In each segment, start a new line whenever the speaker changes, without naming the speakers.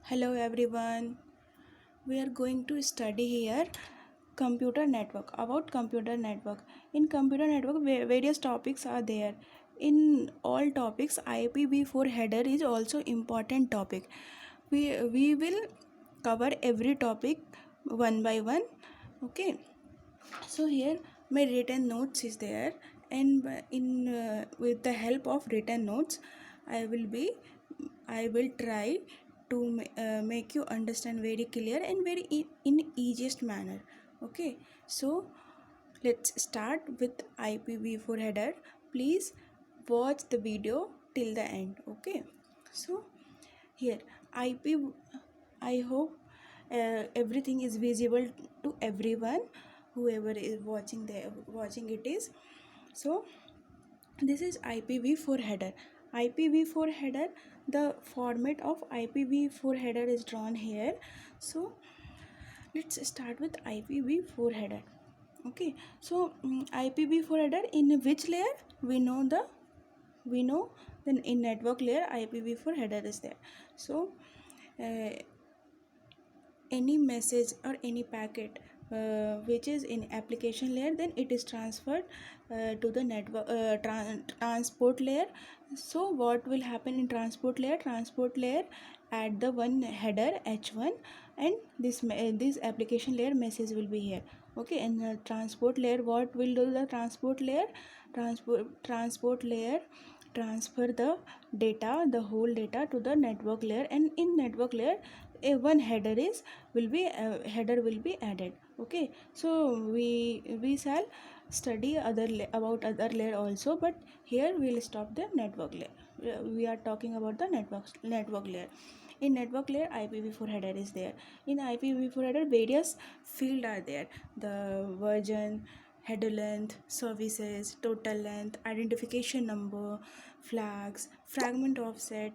Hello everyone. We are going to study here computer network about computer network. In computer network various topics are there. In all topics IPv4 header is also important topic. We will cover every topic one by one. Okay. So here my written notes is there, and in with the help of written notes I will try to make you understand very clear and very in easiest manner. Okay, so let's start with IPv4 header. Please watch the video till the end. Okay, so here IP, I hope everything is visible to everyone whoever is watching it is. So this is IPv4 header. IPv4 header, the format of IPv4 header is drawn here. So let's start with IPv4 header. Okay, so IPv4 header, in which layer we know then in network layer IPv4 header is there. So uh, any message or any packet which is in application layer, then it is transferred to the network transport layer. So what will happen in transport layer? Transport layer add the one header h1, and this application layer message will be here. Okay, and the transport layer, what will do the transport layer? Transport layer transfer the data, the whole data, to the network layer, and in network layer a one header will be added. Okay, so we shall study about other layer also, but here we'll stop the network layer. We are talking about the network layer. In network layer IPv4 header is there. In IPv4 header various field are there: the version, header length, services, total length, identification number, flags, fragment offset,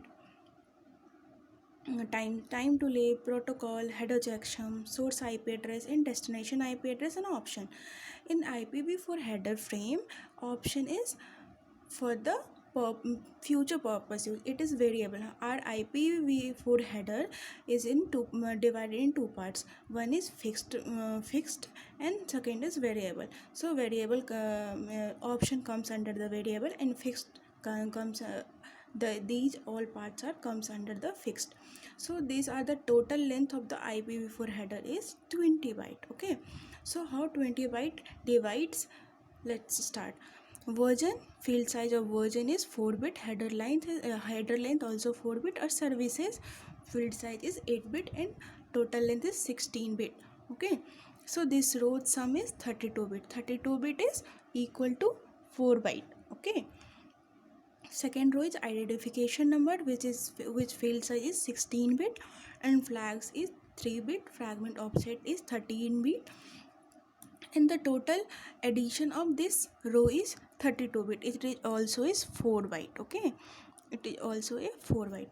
time to live, protocol, header checksum, source IP address, and destination IP address, and option. In IPv4 header frame, option is for the future purpose use. It is variable. Our IPv4 header is divided in two parts. One is fixed, and second is variable. So variable option comes under the variable, and fixed comes these all parts are comes under the fixed. So these are the total length of the IPv4 header is 20 byte. Okay, so how 20 byte divides? Let's start. Version, field size of version is 4-bit, header length also 4-bit, or services field size is 8-bit, and total length is 16-bit. Okay, so this row sum is 32-bit. 32-bit is equal to 4 byte. Okay, second row is identification number, which field size is 16-bit, and flags is 3-bit, fragment offset is 13-bit, and the total addition of this row is 32-bit. It is also is 4 byte. Okay, it is also a 4 byte.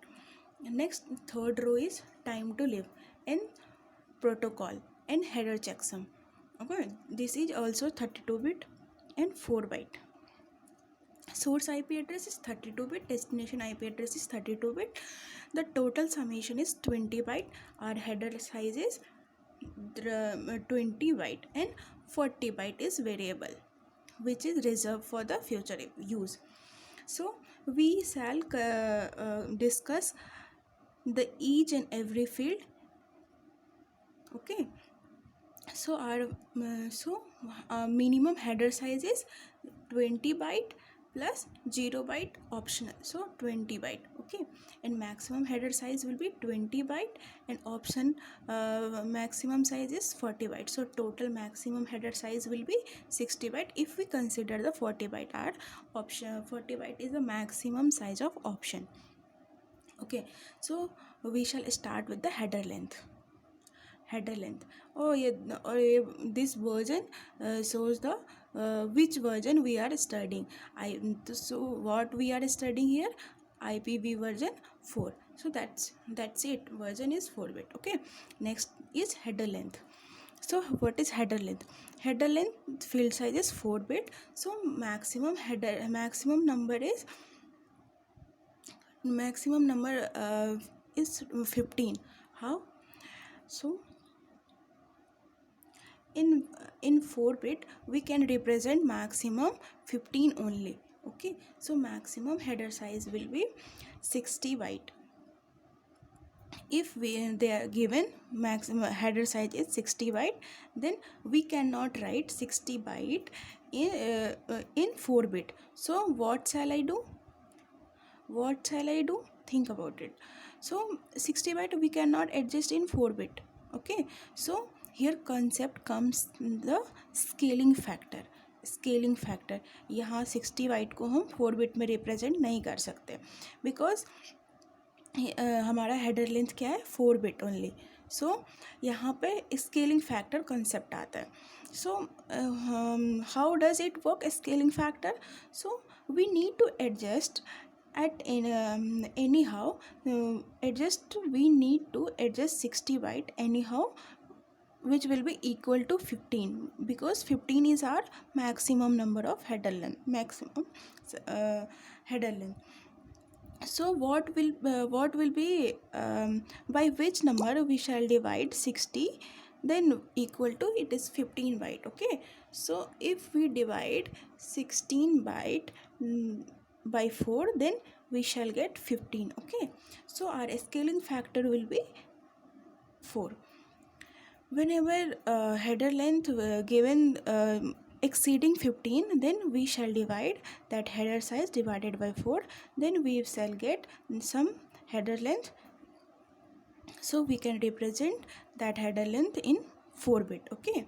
Next, third row is time to live and protocol and header checksum. Okay, this is also 32-bit and 4 byte. Source IP address is 32-bit, destination IP address is 32-bit. The total summation is 20 byte. Our header size is 20 byte, and 40 byte is variable, which is reserved for the future use. So we shall discuss the each and every field. Okay, so our minimum header size is 20 byte plus 0 byte optional, so 20 byte. Okay, and maximum header size will be 20 byte, and option maximum size is 40 byte. So total maximum header size will be 60 byte if we consider the 40 byte. Our option 40 byte is the maximum size of option. Okay, so we shall start with the header length. Oh yeah, this version shows the which version we are studying. So what we are studying here, IPv version 4. So that's it. Version is 4-bit. Okay, next is header length. So what is header length? Header length field size is 4-bit. So maximum number is 15. How? So in 4 bit we can represent maximum 15 only. Okay, so maximum header size will be 60 byte. If they are given maximum header size is 60 byte, then we cannot write 60 byte in 4 bit. So what shall I do? Think about it. So 60 byte we cannot adjust in 4 bit. Okay, so here concept comes the scaling factor. यहाँ 60 bite को हम 4 bit में represent नहीं कर सकते because हमारा header length क्या है 4 बिट ओनली. सो यहाँ पे स्केलिंग फैक्टर कंसेप्ट आता है. So how does it work scaling factor? So we need to adjust at anyhow we need to adjust 60 byte anyhow, which will be equal to 15 because 15 is our maximum number of header length. So what will be by which number we shall divide 60 then equal to it is 15 byte. Okay, so if we divide 16 byte by 4 then we shall get 15. Okay, so our scaling factor will be 4. Whenever header length given exceeding 15, then we shall divide that header size divided by 4, then we shall get some header length. So we can represent that header length in 4 bit. Okay.